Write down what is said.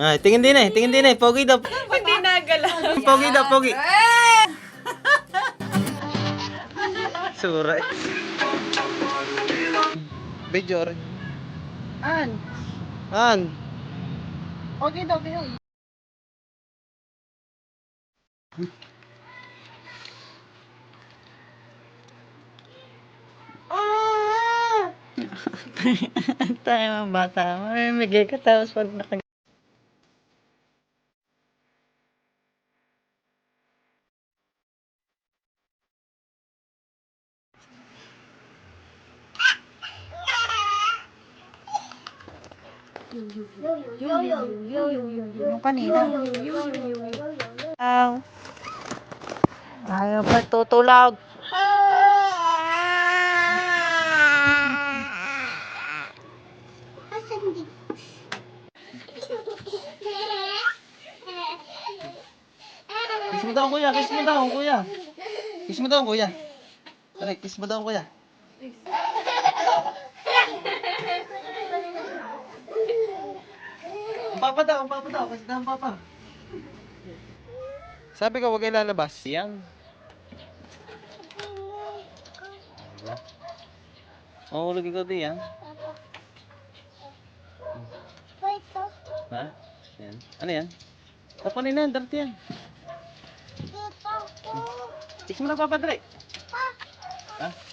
Ay, tingin din eh. Tingin din eh. Pogi daw. Hindi nagalaw. Pogi daw, pogi. Suray. Video rin. An? An. Okay daw, Bihoy. Tayo mga bata. Mamimigay ka tapos pag yung kanina. Ayaw pa tutulog. Kiss mo daw, kuya. Kiss mo daw, kuya. Kiss mo daw, kuya. Aray, kiss mo daw, kuya. Ang papa daw, ang papa daw. Kasi daw ang papa. Sabi ko, huwag ilalabas. Yan. Mahulog ikaw di yan. Ha? Yan. Ano yan? Tapanin na yan, dart yan. Kiss mo na, papa, dali. Ha?